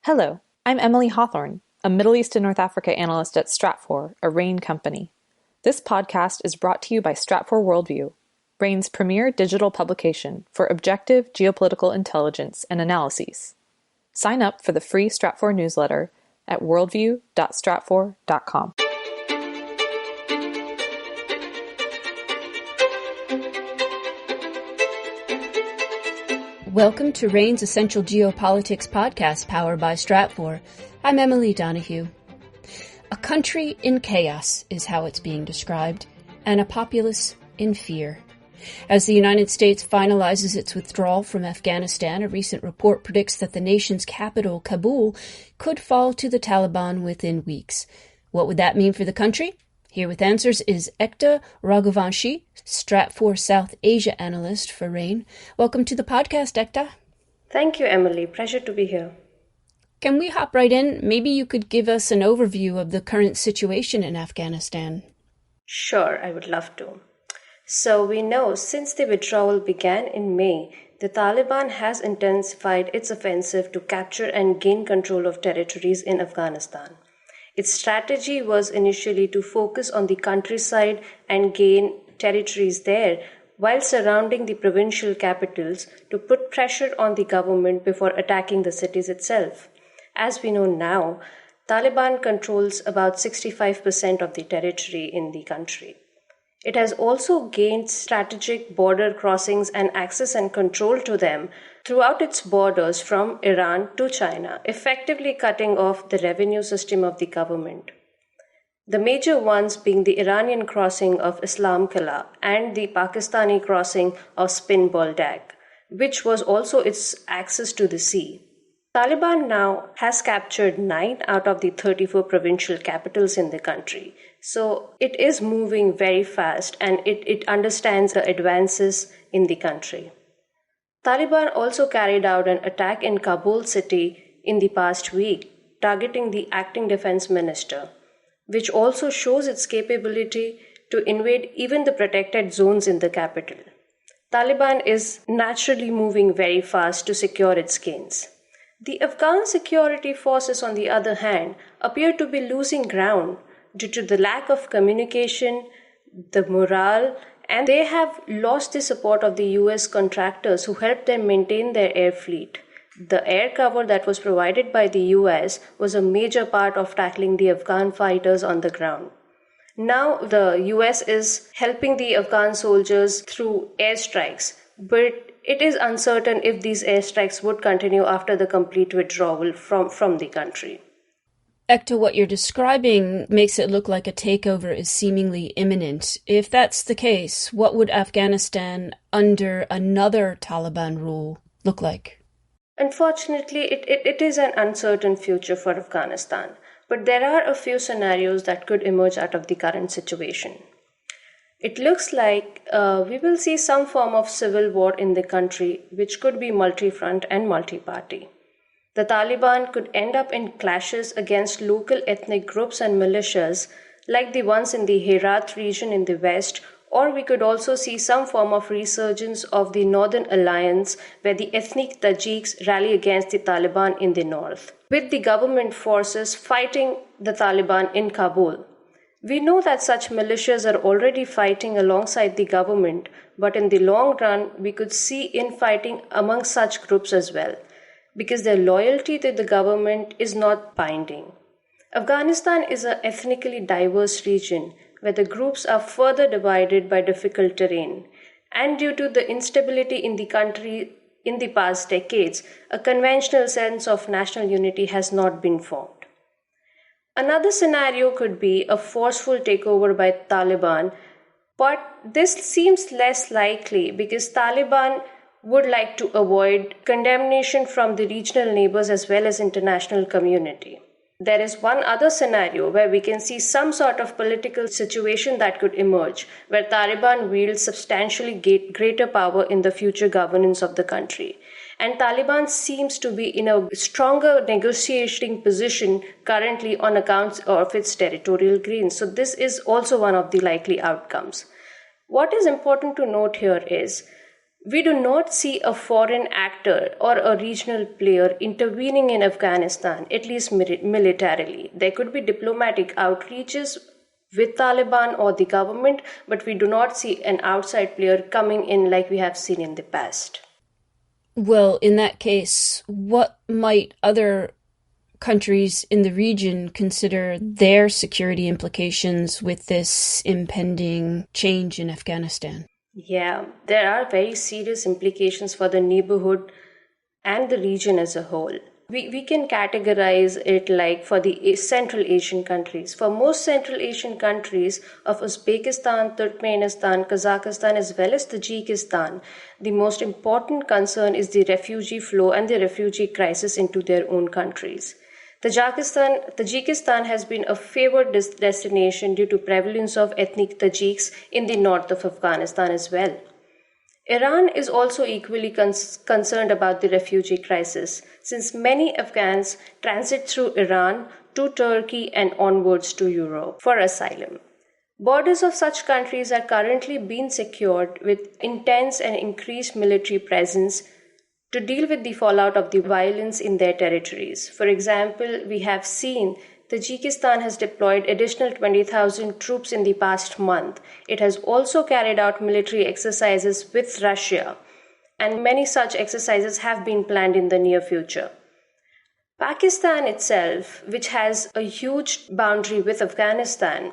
Hello, I'm Emily Hawthorne, a Middle East and North Africa analyst at Stratfor, a RANE company. This podcast is brought to you by Stratfor Worldview, RANE's premier digital publication for objective geopolitical intelligence and analyses. Sign up for the free Stratfor newsletter at worldview.stratfor.com. Welcome to RANE's Essential Geopolitics podcast powered by Stratfor. I'm Emily Donahue. A country in chaos is how it's being described, and a populace in fear. As the United States finalizes its withdrawal from Afghanistan, a recent report predicts that the nation's capital, Kabul, could fall to the Taliban within weeks. What would that mean for the country? Here with answers is Ekta Raghuvanshi, Stratfor South Asia analyst for RANE. Welcome to the podcast, Ekta. Thank you, Emily. Pleasure to be here. Can we hop right in? Maybe you could give us an overview of the current situation in Afghanistan. Sure, I would love to. So we know since the withdrawal began in May, the Taliban has intensified its offensive to capture and gain control of territories in Afghanistan. Its strategy was initially to focus on the countryside and gain territories there, while surrounding the provincial capitals to put pressure on the government before attacking the cities itself. As we know now, Taliban controls about 65% of the territory in the country. It has also gained strategic border crossings and access and control to them throughout its borders from Iran to China, effectively cutting off the revenue system of the government. The major ones being the Iranian crossing of Islam Kala and the Pakistani crossing of Spin Boldak, which was also its access to the sea. Taliban now has captured 9 out of the 34 provincial capitals in the country. So it is moving very fast and it understands the advances in the country. Taliban also carried out an attack in Kabul city in the past week, targeting the acting defense minister, which also shows its capability to invade even the protected zones in the capital. Taliban is naturally moving very fast to secure its gains. The Afghan security forces, on the other hand, appear to be losing ground due to the lack of communication, the morale, and they have lost the support of the US contractors who helped them maintain their air fleet. The air cover that was provided by the US was a major part of tackling the Afghan fighters on the ground. Now the US is helping the Afghan soldiers through airstrikes, but it is uncertain if these airstrikes would continue after the complete withdrawal from the country. Ekta, what you're describing makes it look like a takeover is seemingly imminent. If that's the case, what would Afghanistan under another Taliban rule look like? Unfortunately, it is an uncertain future for Afghanistan, but there are a few scenarios that could emerge out of the current situation. It looks like we will see some form of civil war in the country, which could be multi-front and multi-party. The Taliban could end up in clashes against local ethnic groups and militias, like the ones in the Herat region in the west, or we could also see some form of resurgence of the Northern Alliance, where the ethnic Tajiks rally against the Taliban in the north, with the government forces fighting the Taliban in Kabul. We know that such militias are already fighting alongside the government, but in the long run, we could see infighting among such groups as well, because their loyalty to the government is not binding. Afghanistan is an ethnically diverse region where the groups are further divided by difficult terrain, and due to the instability in the country in the past decades, a conventional sense of national unity has not been formed. Another scenario could be a forceful takeover by Taliban, but this seems less likely because Taliban would like to avoid condemnation from the regional neighbors as well as international community. There is one other scenario where we can see some sort of political situation that could emerge, where Taliban wields substantially greater power in the future governance of the country. And Taliban seems to be in a stronger negotiating position currently on account of its territorial gains. So this is also one of the likely outcomes. What is important to note here is We do not see a foreign actor or a regional player intervening in Afghanistan, at least militarily. There could be diplomatic outreaches with Taliban or the government, but we do not see an outside player coming in like we have seen in the past. Well, in that case, what might other countries in the region consider their security implications with this impending change in Afghanistan? Yeah, there are very serious implications for the neighborhood and the region as a whole. We can categorize it like for the Central Asian countries. For most Central Asian countries of Uzbekistan, Turkmenistan, Kazakhstan, as well as Tajikistan, the most important concern is the refugee flow and the refugee crisis into their own countries. Tajikistan has been a favored destination due to prevalence of ethnic Tajiks in the north of Afghanistan as well. Iran is also equally concerned about the refugee crisis, since many Afghans transit through Iran to Turkey and onwards to Europe for asylum. Borders of such countries are currently being secured with intense and increased military presence to deal with the fallout of the violence in their territories. For example, we have seen Tajikistan has deployed additional 20,000 troops in the past month. It has also carried out military exercises with Russia, and many such exercises have been planned in the near future. Pakistan itself, which has a huge boundary with Afghanistan,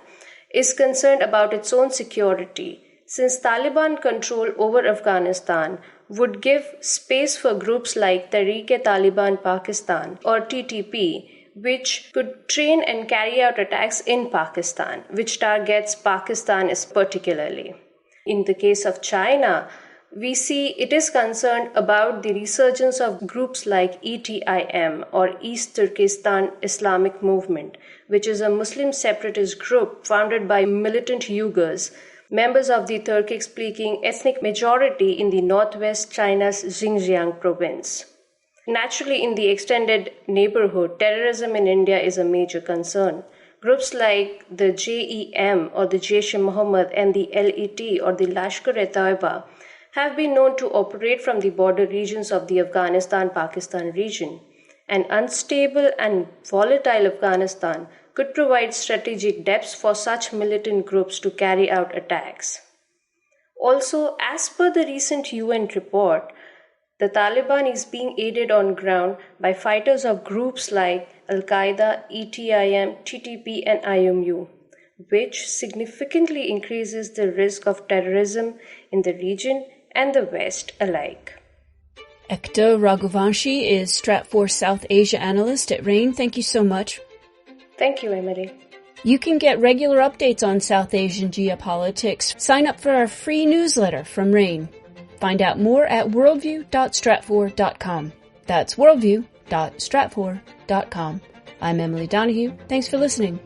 is concerned about its own security, since Taliban control over Afghanistan would give space for groups like Tehreek-e-Taliban Pakistan or TTP, which could train and carry out attacks in Pakistan, which targets Pakistan particularly. In the case of China, we see it is concerned about the resurgence of groups like ETIM or East Turkestan Islamic Movement, which is a Muslim separatist group founded by militant Uyghurs, members of the Turkic-speaking ethnic majority in the northwest China's Xinjiang province. Naturally, in the extended neighborhood, terrorism in India is a major concern. Groups like the JEM or the Jaish-e-Mohammed and the LET or the Lashkar-e-Taiba have been known to operate from the border regions of the Afghanistan-Pakistan region. An unstable and volatile Afghanistan could provide strategic depths for such militant groups to carry out attacks. Also, as per the recent UN report, the Taliban is being aided on ground by fighters of groups like Al-Qaeda, ETIM, TTP and IMU, which significantly increases the risk of terrorism in the region and the West alike. Ekta Raghuvanshi is Stratfor South Asia analyst at RANE. Thank you so much. Thank you, Emily. You can get regular updates on South Asian geopolitics. Sign up for our free newsletter from RANE. Find out more at worldview.stratfor.com. That's worldview.stratfor.com. I'm Emily Donahue. Thanks for listening.